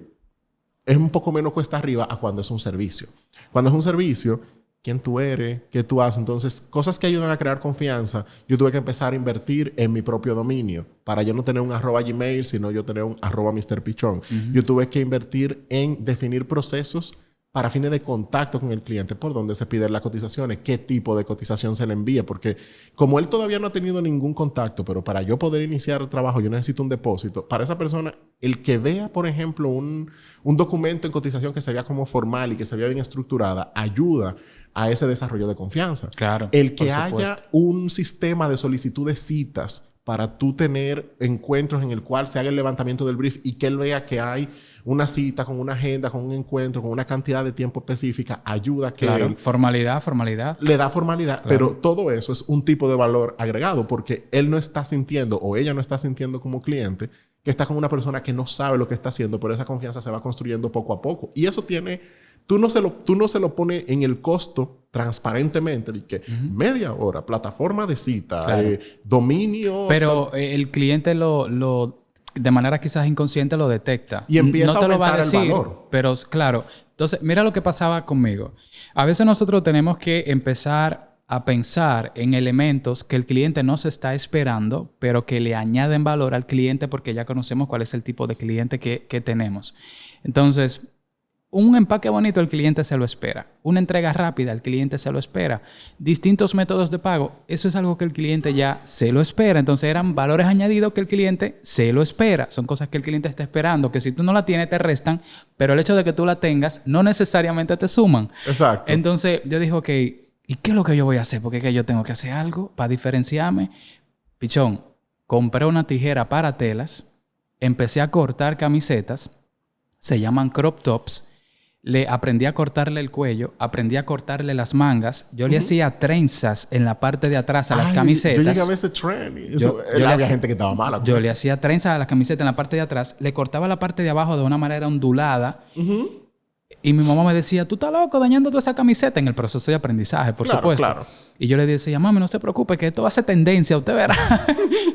un poco menos cuesta arriba a cuando es un servicio. Cuando es un servicio, quién tú eres, qué tú haces. Entonces, cosas que ayudan a crear confianza, yo tuve que empezar a invertir en mi propio dominio para yo no tener un @Gmail, sino yo tener un @MrPichón. Yo tuve que invertir en definir procesos para fines de contacto con el cliente, por dónde se piden las cotizaciones, qué tipo de cotización se le envía, porque como él todavía no ha tenido ningún contacto, pero para yo poder iniciar el trabajo yo necesito un depósito. Para esa persona, el que vea, por ejemplo, un documento en cotización que se vea como formal y que se vea bien estructurada, ayuda a ese desarrollo de confianza. Claro. El que haya un sistema de solicitud de citas para tú tener encuentros en el cual se haga el levantamiento del brief y que él vea que hay una cita con una agenda, con un encuentro, con una cantidad de tiempo específica, ayuda a que... Claro, formalidad. Le da formalidad, claro. Pero todo eso es un tipo de valor agregado porque él no está sintiendo o ella no está sintiendo como cliente que está con una persona que no sabe lo que está haciendo, pero esa confianza se va construyendo poco a poco. Y eso tiene... Tú no se lo pones en el costo transparentemente de que media hora, plataforma de cita, claro. Dominio... Pero el cliente lo de manera quizás inconsciente lo detecta. Y empieza a aumentar el valor. Pero claro. Entonces, mira lo que pasaba conmigo. A veces nosotros tenemos que empezar a pensar en elementos que el cliente no se está esperando, pero que le añaden valor al cliente porque ya conocemos cuál es el tipo de cliente que tenemos. Entonces... Un empaque bonito el cliente se lo espera. Una entrega rápida el cliente se lo espera. Distintos métodos de pago, eso es algo que el cliente ya se lo espera. Entonces eran valores añadidos que el cliente se lo espera. Son cosas que el cliente está esperando, que si tú no la tienes te restan, pero el hecho de que tú la tengas no necesariamente te suman. Exacto. Entonces yo dije, ok, ¿y qué es lo que yo voy a hacer? Porque es que yo tengo que hacer algo para diferenciarme. Pichón, compré una tijera para telas, empecé a cortar camisetas, se llaman crop tops. Aprendí a cortarle el cuello, aprendí a cortarle las mangas. Yo le hacía trenzas en la parte de atrás a las camisetas. Yo llegué a ver ese trend. Había gente que estaba mala. Yo le hacía trenzas a las camisetas en la parte de atrás. Le cortaba la parte de abajo de una manera ondulada. Y mi mamá me decía, tú estás loco dañando toda esa camiseta en el proceso de aprendizaje, por supuesto. Claro. Y yo le decía, mami, no se preocupe, que esto va a ser tendencia, usted verá.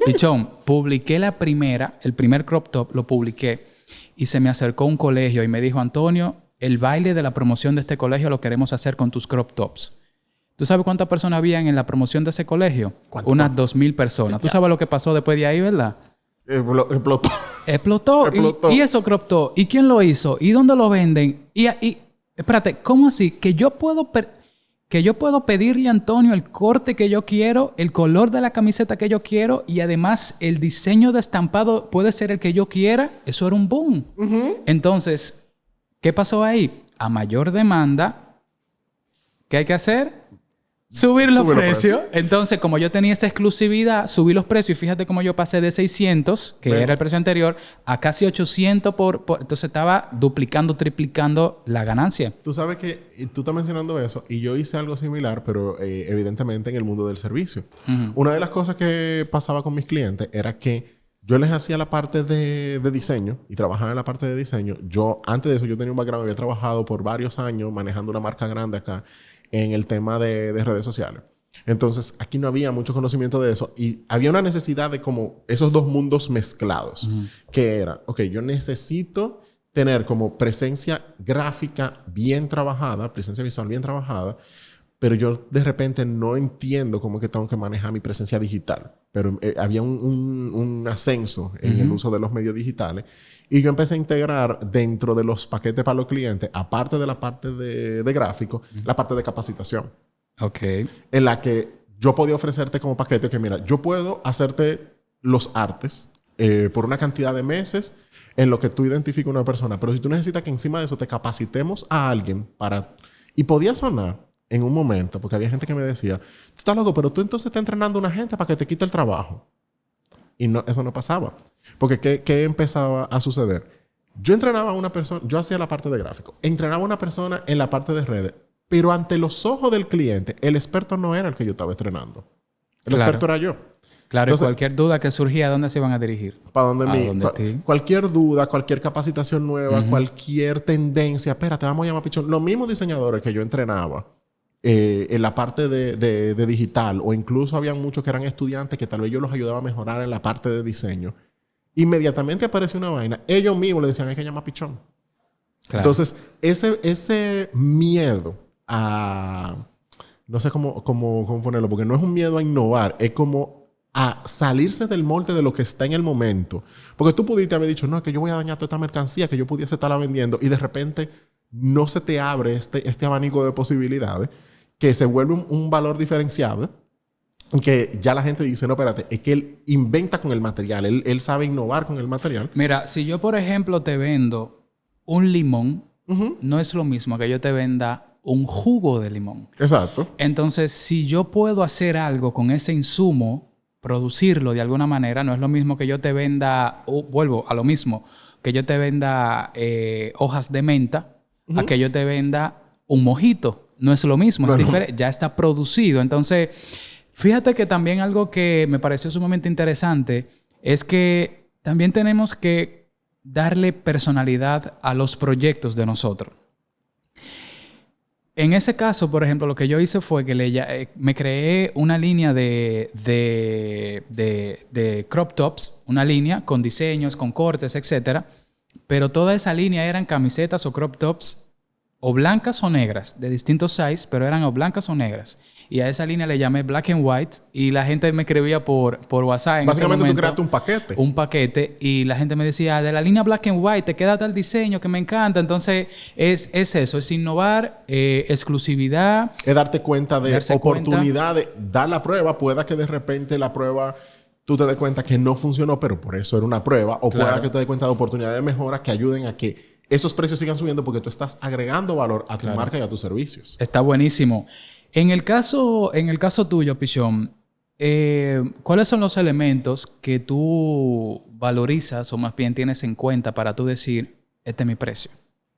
Pichón, publiqué el primer crop top, lo publiqué. Y se me acercó un colegio y me dijo, Antonio, el baile de la promoción de este colegio lo queremos hacer con tus crop tops. ¿Tú sabes cuántas personas habían en la promoción de ese colegio? Unas 2,000 personas. ¿Tú sabes lo que pasó después de ahí, verdad? Explotó. Y eso crop top. ¿Y quién lo hizo? ¿Y dónde lo venden? Y espérate, ¿cómo así? Que yo puedo pedirle a Antonio el corte que yo quiero, el color de la camiseta que yo quiero y además el diseño de estampado puede ser el que yo quiera. Eso era un boom. Entonces, ¿qué pasó ahí? A mayor demanda, ¿qué hay que hacer? Subir los precios. Entonces, como yo tenía esa exclusividad, subí los precios. Y fíjate cómo yo pasé de 600, que era el precio anterior, a casi 800 entonces estaba duplicando, triplicando la ganancia. Tú sabes que tú estás mencionando eso y yo hice algo similar, pero evidentemente en el mundo del servicio. Una de las cosas que pasaba con mis clientes era que yo les hacía la parte de diseño y trabajaba en la parte de diseño. Antes de eso, yo tenía un background, había trabajado por varios años manejando una marca grande acá en el tema de redes sociales. Entonces, aquí no había mucho conocimiento de eso y había una necesidad de como esos dos mundos mezclados, que era, yo necesito tener como presencia gráfica bien trabajada, presencia visual bien trabajada, pero yo de repente no entiendo cómo es que tengo que manejar mi presencia digital. Pero había un ascenso en el uso de los medios digitales. Y yo empecé a integrar dentro de los paquetes para los clientes, aparte de la parte de gráfico, la parte de capacitación. En la que yo podía ofrecerte como paquete que, mira, yo puedo hacerte los artes por una cantidad de meses en lo que tú identificas una persona. Pero si tú necesitas que encima de eso te capacitemos a alguien para... Y podía sonar en un momento, porque había gente que me decía, tú estás loco, pero tú entonces estás entrenando a una gente para que te quite el trabajo. Y no, eso no pasaba. Porque ¿qué empezaba a suceder? Yo entrenaba a una persona, yo hacía la parte de gráfico, entrenaba a una persona en la parte de redes, pero ante los ojos del cliente, el experto no era el que yo estaba entrenando. El experto era yo. Claro, entonces, y cualquier duda que surgía, ¿a dónde se iban a dirigir? ¿Para dónde cualquier duda, cualquier capacitación nueva, cualquier tendencia. Espérate, vamos a llamar pichón. Los mismos diseñadores que yo entrenaba en la parte de digital, o incluso habían muchos que eran estudiantes que tal vez yo los ayudaba a mejorar en la parte de diseño. Inmediatamente apareció una vaina. Ellos mismos le decían, hay que llamar pichón. Claro. Entonces, ese miedo a... No sé cómo ponerlo, porque no es un miedo a innovar, es como a salirse del molde de lo que está en el momento. Porque tú pudiste haber dicho, no, es que yo voy a dañar toda esta mercancía que yo pudiese estarla vendiendo, y de repente no se te abre este abanico de posibilidades que se vuelve un valor diferenciado, que ya la gente dice, no, espérate, es que él inventa con el material, él sabe innovar con el material. Mira, si yo, por ejemplo, te vendo un limón, no es lo mismo que yo te venda un jugo de limón. Exacto. Entonces, si yo puedo hacer algo con ese insumo, producirlo de alguna manera, no es lo mismo que yo te venda, vuelvo a lo mismo, que yo te venda hojas de menta, a que yo te venda un mojito. No es lo mismo, es diferente, ya está producido. Entonces, fíjate que también algo que me pareció sumamente interesante es que también tenemos que darle personalidad a los proyectos de nosotros. En ese caso, por ejemplo, lo que yo hice fue que me creé una línea de crop tops, una línea con diseños, con cortes, etcétera. Pero toda esa línea eran camisetas o crop tops o blancas o negras, de distintos sizes, pero eran o blancas o negras. Y a esa línea le llamé Black and White y la gente me escribía por WhatsApp en básicamente ese momento, tú creaste un paquete. Un paquete y la gente me decía, de la línea Black and White te queda tal diseño que me encanta. Entonces es eso, es innovar, exclusividad. Es darte cuenta de oportunidad de dar la prueba. Pueda que de repente la prueba tú te des cuenta que no funcionó, pero por eso era una prueba. O pueda que te des cuenta de oportunidades de mejora que ayuden a que esos precios sigan subiendo porque tú estás agregando valor a tu marca y a tus servicios. Está buenísimo. En el caso tuyo, Pichón, ¿cuáles son los elementos que tú valorizas o más bien tienes en cuenta para tú decir, este es mi precio?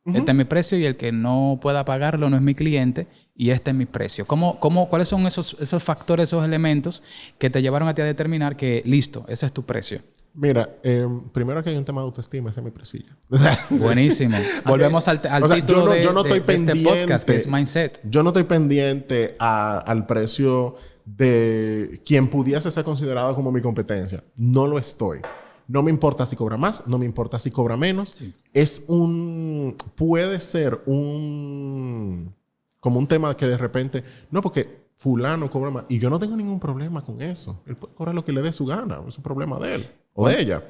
Este es mi precio y el que no pueda pagarlo no es mi cliente y este es mi precio. ¿Cuáles son esos factores, esos elementos que te llevaron a ti a determinar que, listo, ese es tu precio? Mira, primero que hay un tema de autoestima, ese es mi precio. Buenísimo. Volvemos al título de este podcast, que es Mindset. Yo no estoy pendiente al precio de quien pudiese ser considerado como mi competencia. No lo estoy. No me importa si cobra más, no me importa si cobra menos. Sí. Puede ser como un tema que de repente, no, porque fulano cobra más. Y yo no tengo ningún problema con eso. Él puede cobrar lo que le dé su gana. Es un problema de él o de ella.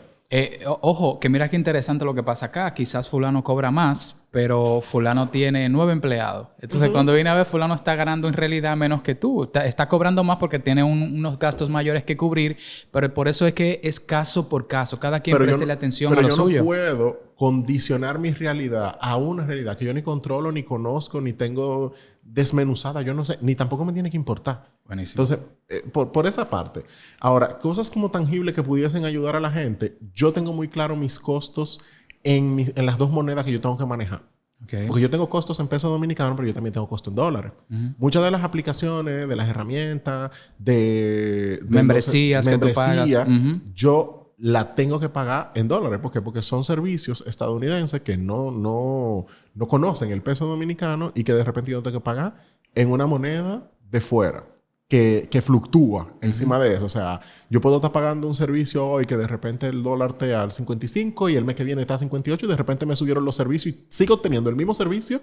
Ojo, que mira qué interesante lo que pasa acá. Quizás fulano cobra más, pero fulano tiene 9 empleados. Entonces, cuando viene a ver, fulano está ganando en realidad menos que tú. Está cobrando más porque tiene unos gastos mayores que cubrir, pero por eso es que es caso por caso. Cada quien preste la atención a lo suyo. Pero yo no puedo condicionar mi realidad a una realidad que yo ni controlo, ni conozco, ni tengo desmenuzada. Yo no sé, ni tampoco me tiene que importar. Buenísimo. Entonces, por esa parte. Ahora, cosas como tangibles que pudiesen ayudar a la gente, yo tengo muy claro mis costos en las dos monedas que yo tengo que manejar. Okay. Porque yo tengo costos en pesos dominicanos, pero yo también tengo costos en dólares. Muchas de las aplicaciones, de las herramientas, de membresías que tú pagas, yo la tengo que pagar en dólares. ¿Por qué? Porque son servicios estadounidenses que no conocen el peso dominicano y que de repente yo tengo que pagar en una moneda de fuera. Que fluctúa encima de eso. O sea, yo puedo estar pagando un servicio hoy que de repente el dólar esté al 55 y el mes que viene está a 58 y de repente me subieron los servicios y sigo teniendo el mismo servicio,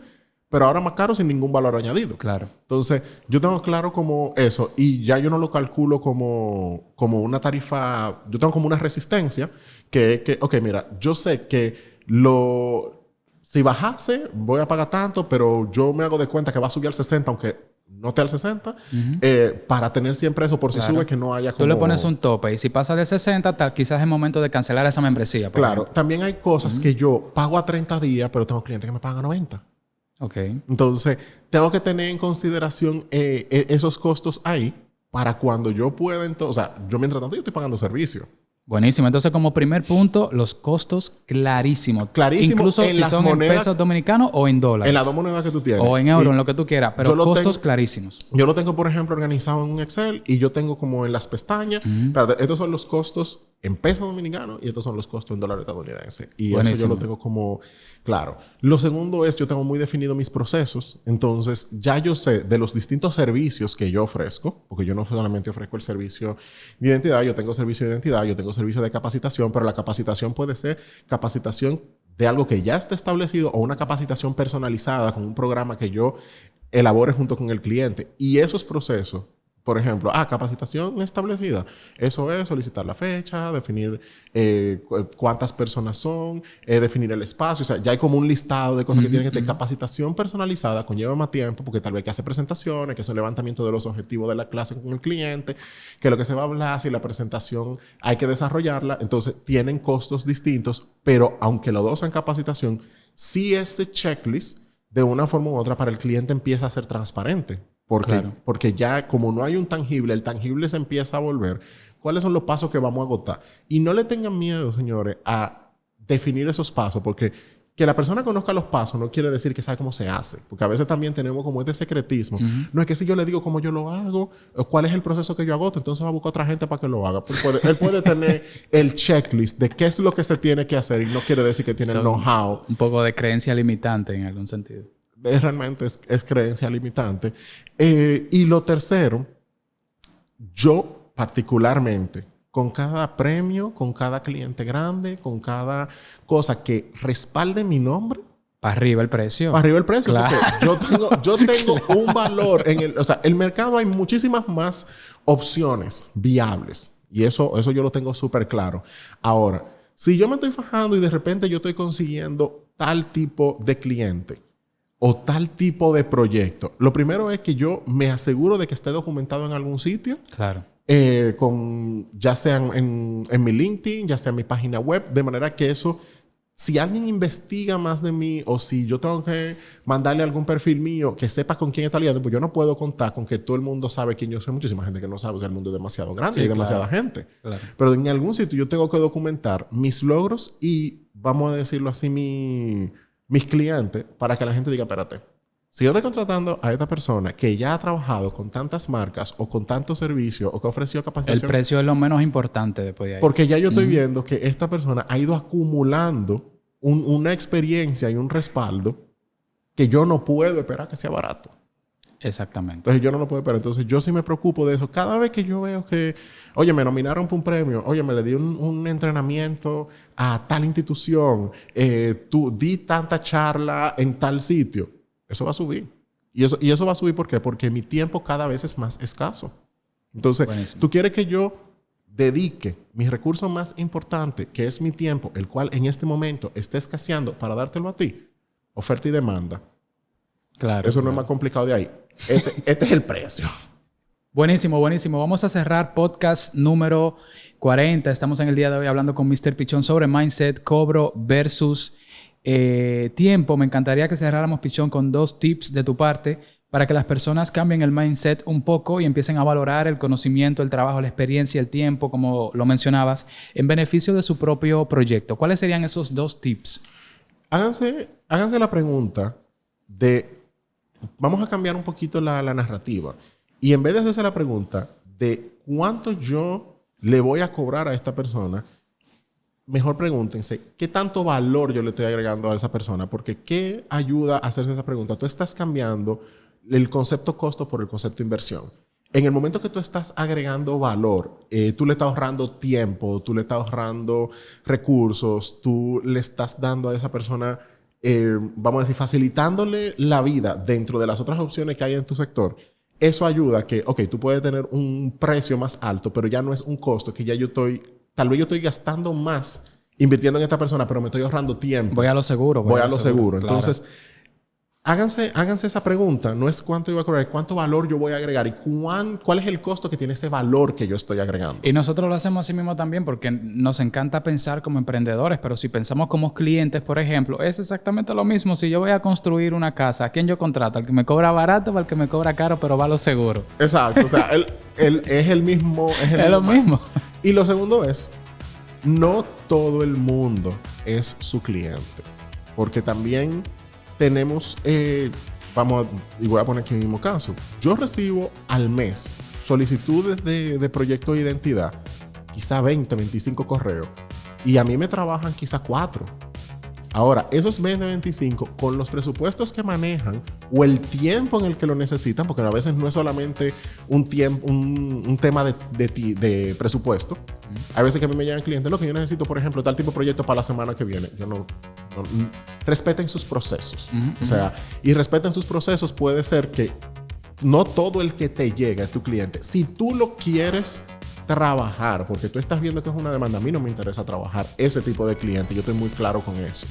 pero ahora más caro sin ningún valor añadido. Claro. Entonces, yo tengo claro como eso y ya yo no lo calculo como una tarifa. Yo tengo como una resistencia ok, mira, yo sé que si bajase voy a pagar tanto, pero yo me hago de cuenta que va a subir al 60 aunque no esté al 60, para tener siempre eso por si sube que no haya como... Tú le pones un tope y si pasa de 60, quizás es el momento de cancelar esa membresía. Claro. También hay cosas que yo pago a 30 días, pero tengo clientes que me pagan a 90. Ok. Entonces, tengo que tener en consideración esos costos ahí para cuando yo pueda... O sea, yo mientras tanto yo estoy pagando servicio. Buenísimo. Entonces, como primer punto, los costos clarísimos. Clarísimo. Incluso si son en pesos dominicanos o en dólares. En las dos monedas que tú tienes. O en euros, en lo que tú quieras. Pero costos clarísimos. Yo lo tengo, por ejemplo, organizado en un Excel y yo tengo como en las pestañas. Espérate, estos son los costos en pesos dominicanos y estos son los costos en dólares estadounidenses. Y buenísimo. Eso yo lo tengo como claro. Lo segundo es, yo tengo muy definido mis procesos. Entonces, ya yo sé de los distintos servicios que yo ofrezco, porque yo no solamente ofrezco el servicio de identidad, yo tengo servicio de identidad, yo tengo servicio de capacitación, pero la capacitación puede ser capacitación de algo que ya está establecido o una capacitación personalizada con un programa que yo elabore junto con el cliente. Y esos procesos, por ejemplo, capacitación establecida. Eso es solicitar la fecha, definir cuántas personas son, definir el espacio. O sea, ya hay como un listado de cosas que tienen que tener. Capacitación personalizada conlleva más tiempo porque tal vez hay que hacer presentaciones, que es un levantamiento de los objetivos de la clase con el cliente, que lo que se va a hablar, si la presentación hay que desarrollarla. Entonces, tienen costos distintos, pero aunque los dos sean capacitación, sí ese checklist, de una forma u otra, para el cliente empieza a ser transparente. Porque ya como no hay un tangible, el tangible se empieza a volver. ¿Cuáles son los pasos que vamos a agotar? Y no le tengan miedo, señores, a definir esos pasos, porque que la persona conozca los pasos no quiere decir que sabe cómo se hace. Porque a veces también tenemos como este secretismo. No es que si yo le digo cómo yo lo hago, o cuál es el proceso que yo agoto, entonces va a buscar otra gente para que lo haga. Él puede tener el checklist de qué es lo que se tiene que hacer y no quiere decir que tiene el know-how. Un poco de creencia limitante en algún sentido. Realmente es creencia limitante. Y lo tercero, yo particularmente, con cada premio, con cada cliente grande, con cada cosa que respalde mi nombre. Para arriba el precio. Para arriba el precio. Claro. Porque yo tengo un valor en el... O sea, el mercado hay muchísimas más opciones viables. Y eso yo lo tengo súper claro. Ahora, si yo me estoy fajando y de repente yo estoy consiguiendo tal tipo de cliente o tal tipo de proyecto, lo primero es que yo me aseguro de que esté documentado en algún sitio. Claro. Ya sea en mi LinkedIn, ya sea en mi página web, de manera que eso si alguien investiga más de mí o si yo tengo que mandarle algún perfil mío que sepa con quién está liando, pues yo no puedo contar con que todo el mundo sabe quién yo soy. Muchísima gente que no sabe, o sea, el mundo es demasiado grande y hay demasiada gente. Claro. Pero en algún sitio yo tengo que documentar mis logros y, vamos a decirlo así, mis clientes para que la gente diga, espérate, si yo estoy contratando a esta persona que ya ha trabajado con tantas marcas o con tantos servicios o que ha ofrecido capacitación... El precio es lo menos importante después de ahí. Porque ya yo estoy viendo que esta persona ha ido acumulando una experiencia y un respaldo que yo no puedo esperar que sea barato. Exactamente. Entonces yo no lo puedo esperar. Entonces yo sí me preocupo de eso. Cada vez que yo veo que, oye, me nominaron por un premio, oye, me le di un entrenamiento a tal institución, tú di tanta charla en tal sitio, eso va a subir. Y eso va a subir ¿por qué? Porque mi tiempo cada vez es más escaso. Entonces, buenísimo. Tú quieres que yo dedique mi recurso más importante, que es mi tiempo, el cual en este momento esté escaseando para dártelo a ti. Oferta y demanda. Claro. Eso no es más complicado de ahí. Este es el precio. Buenísimo, buenísimo. Vamos a cerrar podcast número 40. Estamos en el día de hoy hablando con Mr. Pichón sobre mindset, cobro versus tiempo. Me encantaría que cerráramos, Pichón, con 2 tips de tu parte para que las personas cambien el mindset un poco y empiecen a valorar el conocimiento, el trabajo, la experiencia, el tiempo, como lo mencionabas, en beneficio de su propio proyecto. ¿Cuáles serían esos 2 tips? Háganse la pregunta de... Vamos a cambiar un poquito la narrativa. Y en vez de hacerse la pregunta de cuánto yo le voy a cobrar a esta persona, mejor pregúntense qué tanto valor yo le estoy agregando a esa persona. Porque ¿qué ayuda a hacerse esa pregunta? Tú estás cambiando el concepto costo por el concepto inversión. En el momento que tú estás agregando valor, tú le estás ahorrando tiempo, tú le estás ahorrando recursos, tú le estás dando a esa persona... vamos a decir, facilitándole la vida dentro de las otras opciones que hay en tu sector, eso ayuda a que, ok, tú puedes tener un precio más alto, pero ya no es un costo que ya tal vez yo estoy gastando más invirtiendo en esta persona, pero me estoy ahorrando tiempo. Voy a lo seguro. Voy a lo seguro. Claro. Entonces, háganse esa pregunta. No es cuánto iba a cobrar, cuánto valor yo voy a agregar y cuál es el costo que tiene ese valor que yo estoy agregando. Y nosotros lo hacemos así mismo también porque nos encanta pensar como emprendedores, pero si pensamos como clientes, por ejemplo, es exactamente lo mismo. Si yo voy a construir una casa, ¿a quién yo contrato? ¿Al que me cobra barato o al que me cobra caro, pero va a lo seguro? Exacto. O sea, él es el mismo. Es lo mismo. Y lo segundo es, no todo el mundo es su cliente. Porque también... tenemos, y voy a poner aquí el mismo caso. Yo recibo al mes solicitudes de proyecto de identidad, quizá 20, 25 correos. Y a mí me trabajan quizá 4. Ahora, esos 20, 25, con los presupuestos que manejan o el tiempo en el que lo necesitan, porque a veces no es solamente un tema de presupuesto. Hay veces que a mí me llegan clientes, lo que yo necesito, por ejemplo, tal tipo de proyecto para la semana que viene. Yo no respeten sus procesos. O sea, y respeten sus procesos puede ser que no todo el que te llega es tu cliente. Si tú lo quieres trabajar, porque tú estás viendo que es una demanda, a mí no me interesa trabajar ese tipo de cliente. Yo estoy muy claro con eso.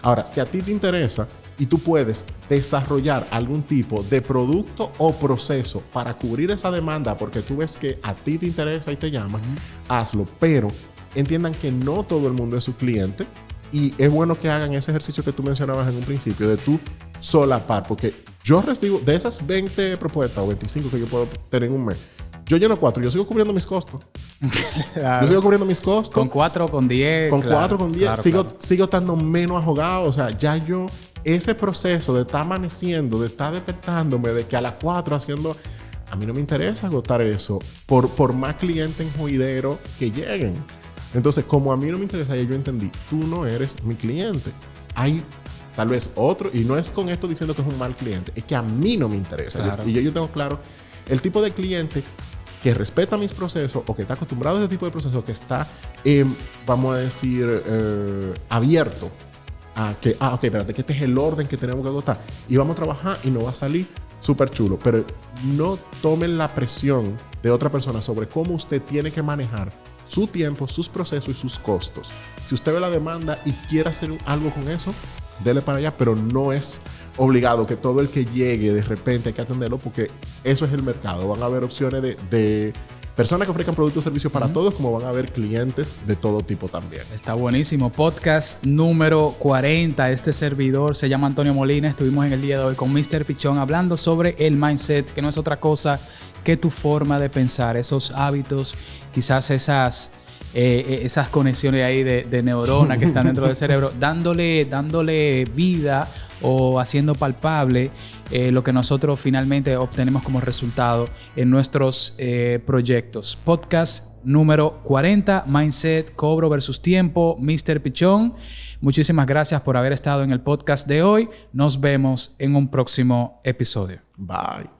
Ahora, si a ti te interesa y tú puedes desarrollar algún tipo de producto o proceso para cubrir esa demanda porque tú ves que a ti te interesa y te llaman, hazlo. Pero entiendan que no todo el mundo es su cliente y es bueno que hagan ese ejercicio que tú mencionabas en un principio de tú solapar, porque yo recibo de esas 20 propuestas o 25 que yo puedo tener en un mes, yo lleno 4, yo sigo cubriendo mis costos. Claro. Yo sigo cubriendo mis costos. Con 4 o con 10. Con 4 o con 10. Sigo estando menos ahogado. O sea, ya yo, ese proceso de estar amaneciendo, de estar despertándome, de que a las 4 haciendo... A mí no me interesa agotar eso por más clientes en juidero que lleguen. Entonces, como a mí no me interesa, ya yo entendí, tú no eres mi cliente. Hay tal vez otro, y no es con esto diciendo que es un mal cliente, es que a mí no me interesa. Claro. Y yo tengo claro el tipo de cliente que respeta mis procesos o que está acostumbrado a ese tipo de procesos, que está, vamos a decir, abierto a que, ok, espérate, que este es el orden que tenemos que agotar y vamos a trabajar y nos va a salir súper chulo. Pero no tomen la presión de otra persona sobre cómo usted tiene que manejar su tiempo, sus procesos y sus costos. Si usted ve la demanda y quiere hacer algo con eso, dele para allá, pero no es obligado que todo el que llegue de repente hay que atenderlo, porque eso es el mercado. Van a haber opciones de personas que ofrezcan productos y servicios para todos, como van a haber clientes de todo tipo también. Está buenísimo. Podcast número 40. Este servidor se llama Antonio Molina. Estuvimos en el día de hoy con Mr. Pichón hablando sobre el mindset, que no es otra cosa que tu forma de pensar, esos hábitos, quizás esas conexiones ahí de neuronas que están dentro del cerebro, dándole vida o haciendo palpable lo que nosotros finalmente obtenemos como resultado en nuestros proyectos. Podcast número 40, Mindset, Cobro versus Tiempo, Mr. Pichón. Muchísimas gracias por haber estado en el podcast de hoy. Nos vemos en un próximo episodio. Bye.